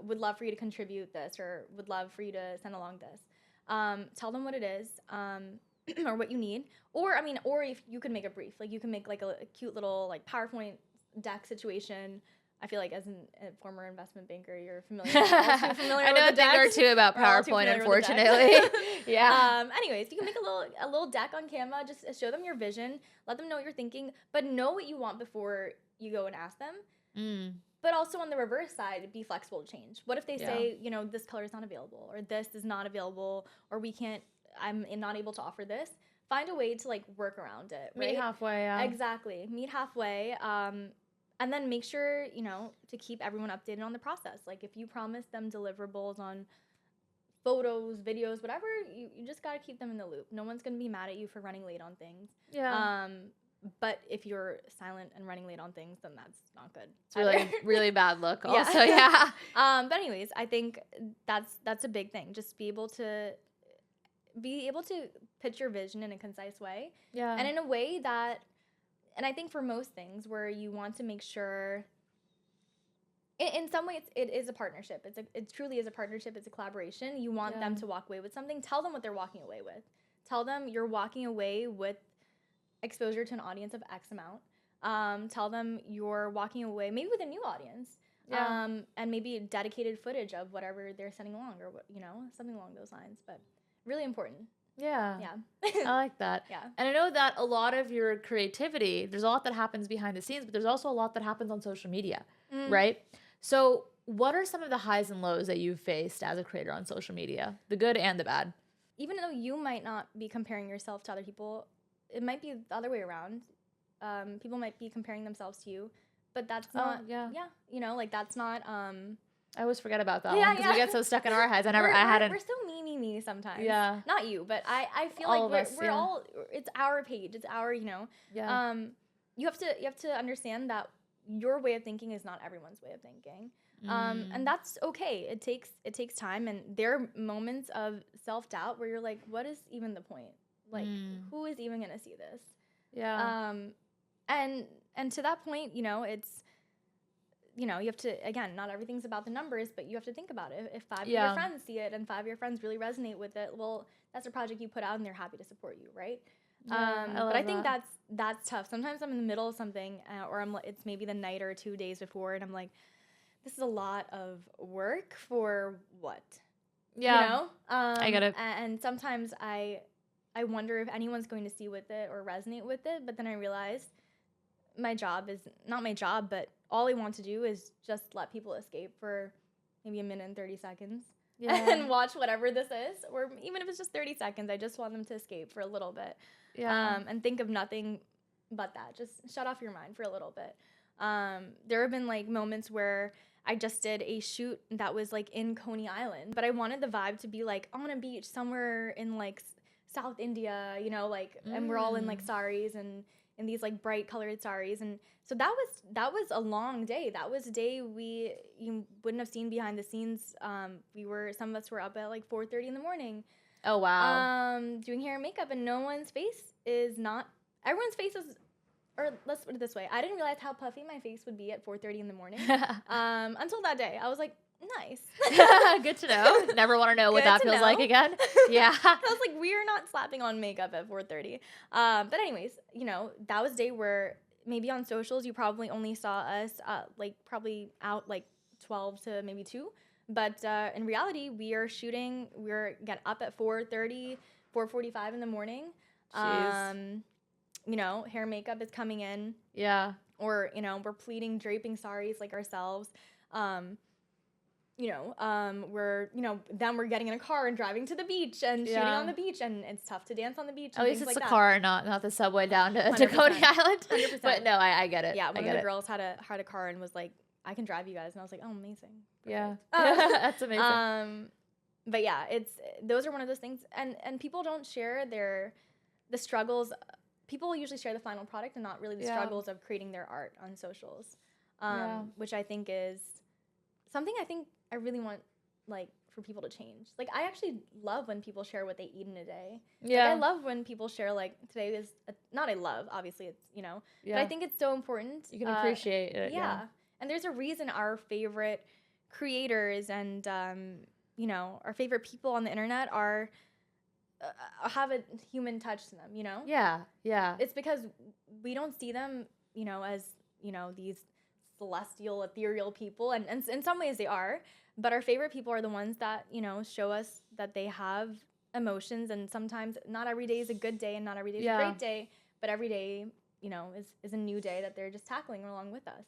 [SPEAKER 2] would love for you to contribute this, or would love for you to send along this. Tell them what it is, or what you need. Or if you can make a brief, like you can make like a cute little like PowerPoint deck situation. I feel like as a former investment banker, you're familiar.
[SPEAKER 1] I know a thing or two about PowerPoint, unfortunately. Yeah.
[SPEAKER 2] Anyways, you can make a little deck on Canva. Just show them your vision. Let them know what you're thinking, but know what you want before you go and ask them. But also on the reverse side, be flexible to change. What if they say, you know, this color is not available, or this is not available, or I'm not able to offer this. Find a way to like work around it. Right?
[SPEAKER 1] Meet halfway. Yeah.
[SPEAKER 2] Exactly. Meet halfway. And then make sure, you know, to keep everyone updated on the process. Like if you promise them deliverables on photos, videos, whatever, you just got to keep them in the loop. No one's going to be mad at you for running late on things.
[SPEAKER 1] Yeah.
[SPEAKER 2] But if you're silent and running late on things, then that's not good.
[SPEAKER 1] It's really, really bad look also, yeah.
[SPEAKER 2] But anyways, I think that's a big thing. Just be able to pitch your vision in a concise way.
[SPEAKER 1] Yeah.
[SPEAKER 2] And in a way that, and I think for most things where you want to make sure, in some ways it is a partnership. It truly is a partnership. It's a collaboration. You want them to walk away with something. Tell them what they're walking away with. Tell them you're walking away with exposure to an audience of X amount. Tell them you're walking away maybe with a new audience. And maybe dedicated footage of whatever they're sending along, or what, you know, something along those lines. But really important.
[SPEAKER 1] Yeah.
[SPEAKER 2] Yeah.
[SPEAKER 1] I like that.
[SPEAKER 2] Yeah.
[SPEAKER 1] And I know that a lot of your creativity, there's a lot that happens behind the scenes, but there's also a lot that happens on social media, right? So what are some of the highs and lows that you've faced as a creator on social media, the good and the bad?
[SPEAKER 2] Even though you might not be comparing yourself to other people, it might be the other way around. People might be comparing themselves to you, but that's not, you know, like that's not,
[SPEAKER 1] I always forget about that one because we get so stuck in our heads.
[SPEAKER 2] We're so me sometimes.
[SPEAKER 1] Yeah.
[SPEAKER 2] Not you, but I feel
[SPEAKER 1] all
[SPEAKER 2] like
[SPEAKER 1] of
[SPEAKER 2] we're
[SPEAKER 1] us,
[SPEAKER 2] all, it's our page. It's our, you know, you have to understand that your way of thinking is not everyone's way of thinking. And that's okay. It takes time, and there are moments of self-doubt where you're like, what is even the point? Like, who is even going to see this?
[SPEAKER 1] Yeah.
[SPEAKER 2] And to that point, you know, it's, you know, you have to, again, not everything's about the numbers, but you have to think about it. If 5 of your friends see it and 5 of your friends really resonate with it, well, that's a project you put out and they're happy to support you, right? But I think that's tough. Sometimes I'm in the middle of something, or it's maybe the night or 2 days before, and I'm like, this is a lot of work for what?
[SPEAKER 1] Yeah.
[SPEAKER 2] You know?
[SPEAKER 1] I get it.
[SPEAKER 2] And sometimes I wonder if anyone's going to see with it or resonate with it, but then I realized my job is not my job, but all I want to do is just let people escape for maybe a minute and 30 seconds and watch whatever this is, or even if it's just 30 seconds, I just want them to escape for a little bit. And think of nothing but that. Just shut off your mind for a little bit. There have been like moments where I just did a shoot that was like in Coney Island, but I wanted the vibe to be like on a beach somewhere in like South India, you know, like, and we're all in like saris and in these like bright colored saris. And so that was a long day. That was a day you wouldn't have seen behind the scenes. Some of us were up at like 4:30 in the morning.
[SPEAKER 1] Oh, wow.
[SPEAKER 2] Doing hair and makeup, and everyone's face is, or let's put it this way. I didn't realize how puffy my face would be at 4:30 in the morning until that day. I was like, nice.
[SPEAKER 1] Good to know. Never want to know what that feels like again. Yeah.
[SPEAKER 2] I was like, we're not slapping on makeup at 4:30. But anyways, you know, that was a day where maybe on socials you probably only saw us like probably out like 12 to maybe 2. But in reality, we're get up at 4:30, 4:45 in the morning.
[SPEAKER 1] Jeez.
[SPEAKER 2] You know, hair and makeup is coming in.
[SPEAKER 1] Yeah.
[SPEAKER 2] Or, you know, we're draping saris like ourselves. then we're getting in a car and driving to the beach and shooting on the beach, and it's tough to dance on the beach.
[SPEAKER 1] At
[SPEAKER 2] And
[SPEAKER 1] least
[SPEAKER 2] things
[SPEAKER 1] it's
[SPEAKER 2] like
[SPEAKER 1] a
[SPEAKER 2] that.
[SPEAKER 1] car, not the subway down to
[SPEAKER 2] 100%.
[SPEAKER 1] Coney Island.
[SPEAKER 2] 100%.
[SPEAKER 1] But no, I get it.
[SPEAKER 2] Yeah, one of the girls had a car and was like, I can drive you guys, and I was like, oh, amazing.
[SPEAKER 1] Yeah,
[SPEAKER 2] Perfect.
[SPEAKER 1] that's amazing.
[SPEAKER 2] But yeah, those are one of those things, and people don't share the struggles. People usually share the final product and not really the struggles of creating their art on socials, which I think is something I really want, like, for people to change. Like, I actually love when people share what they eat in a day.
[SPEAKER 1] Yeah.
[SPEAKER 2] Like, I love when people share, like, today is not I love, obviously it's, but I think it's so important.
[SPEAKER 1] You can appreciate it.
[SPEAKER 2] Yeah. And there's a reason our favorite creators and, our favorite people on the internet have a human touch to them,
[SPEAKER 1] Yeah. Yeah.
[SPEAKER 2] It's because we don't see them, as, these celestial, ethereal people. And in some ways they are. But our favorite people are the ones that, show us that they have emotions. And sometimes not every day is a good day and not every day is a great day. But every day, is a new day that they're just tackling along with us,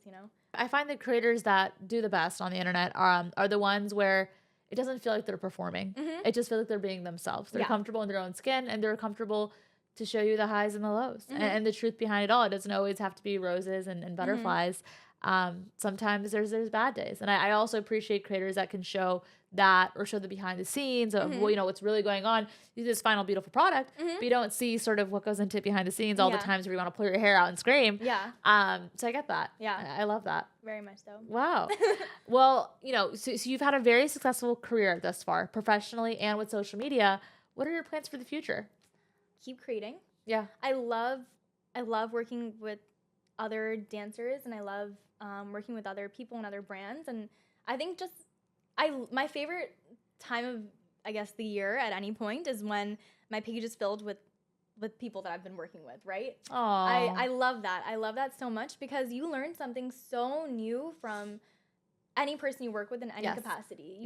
[SPEAKER 1] I find that creators that do the best on the internet are the ones where it doesn't feel like they're performing.
[SPEAKER 2] Mm-hmm.
[SPEAKER 1] It just feels like they're being themselves. They're comfortable in their own skin, and they're comfortable to show you the highs and the lows and the truth behind it all. It doesn't always have to be roses and butterflies. Sometimes there's bad days. And I also appreciate creators that can show that or show the behind the scenes of what's really going on. You see this final beautiful product, but you don't see sort of what goes into behind the scenes, all the times where you want to pull your hair out and scream.
[SPEAKER 2] Yeah.
[SPEAKER 1] So I get that.
[SPEAKER 2] Yeah.
[SPEAKER 1] I love that.
[SPEAKER 2] Very much so.
[SPEAKER 1] Wow. Well, so you've had a very successful career thus far, professionally and with social media. What are your plans for the future?
[SPEAKER 2] Keep creating.
[SPEAKER 1] Yeah.
[SPEAKER 2] I love working with other dancers, and I love working with other people and other brands. And I think my favorite time of, I guess, the year at any point is when my page is filled with people that I've been working with, right? I love that. I love that so much because you learn something so new from any person you work with in any capacity.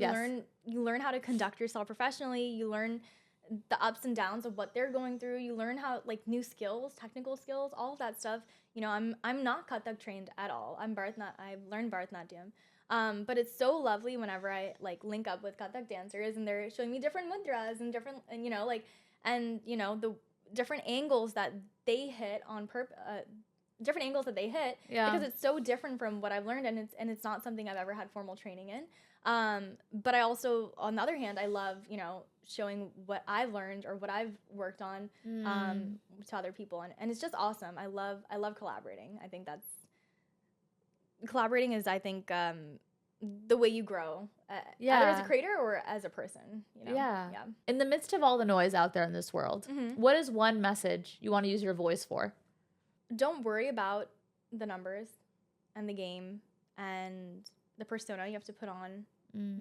[SPEAKER 2] You learn how to conduct yourself professionally. You learn the ups and downs of what they're going through. You learn how, like, new skills, technical skills, all of that stuff. I'm not Kathak trained at all. I've learned Bharatanatyam. But it's so lovely whenever I, like, link up with Kathak dancers and they're showing me different mudras and different, the different angles that they hit because it's so different from what I've learned, and it's not something I've ever had formal training in. But I also, on the other hand, I love, showing what I've learned or what I've worked on to other people, and it's just awesome. I love collaborating. I think collaborating is, I think, the way you grow, either as a creator or as a person.
[SPEAKER 1] Yeah. In the midst of all the noise out there in this world, what is one message you want to use your voice for?
[SPEAKER 2] Don't worry about the numbers and the game and the persona you have to put on.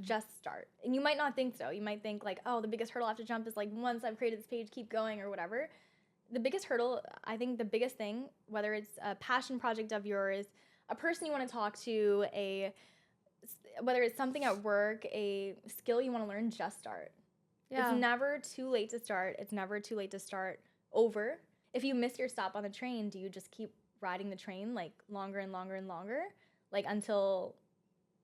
[SPEAKER 2] Just start. And you might not think so. You might think, like, oh, the biggest hurdle I have to jump is, like, once I've created this page, keep going or whatever. The biggest hurdle, I think the biggest thing, whether it's a passion project of yours, a person you want to talk to, whether it's something at work, a skill you want to learn, just start. Yeah. It's never too late to start. It's never too late to start over. If you miss your stop on the train, do you just keep riding the train, like, longer and longer and longer, like, until,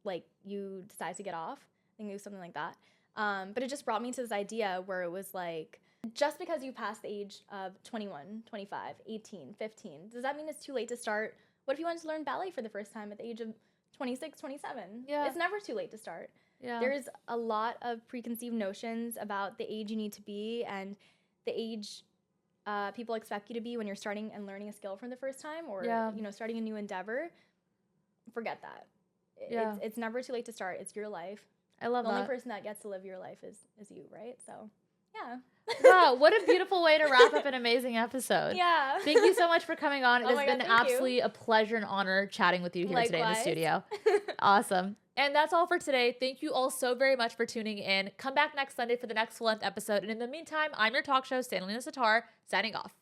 [SPEAKER 2] like, you decide to get off? I think it was something like that. But it just brought me to this idea where it was like, just because you passed the age of 21, 25, 18, 15, does that mean it's too late to start? What if you wanted to learn ballet for the first time at the age of 26, 27? Yeah. It's never too late to start. Yeah. There's a lot of preconceived notions about the age you need to be and the age people expect you to be when you're starting and learning a skill for the first time or starting a new endeavor. Forget that. It's never too late to start. It's your life.
[SPEAKER 1] I love that.
[SPEAKER 2] The only person that gets to live your life is you, right? So, yeah.
[SPEAKER 1] Wow, what a beautiful way to wrap up an amazing episode.
[SPEAKER 2] Yeah.
[SPEAKER 1] Thank you so much for coming on. It has been absolutely a pleasure and honor chatting with you here today in the studio. Awesome. And that's all for today. Thank you all so very much for tuning in. Come back next Sunday for the next full-length episode. And in the meantime, I'm your talk show, Sandalina Sattar, signing off.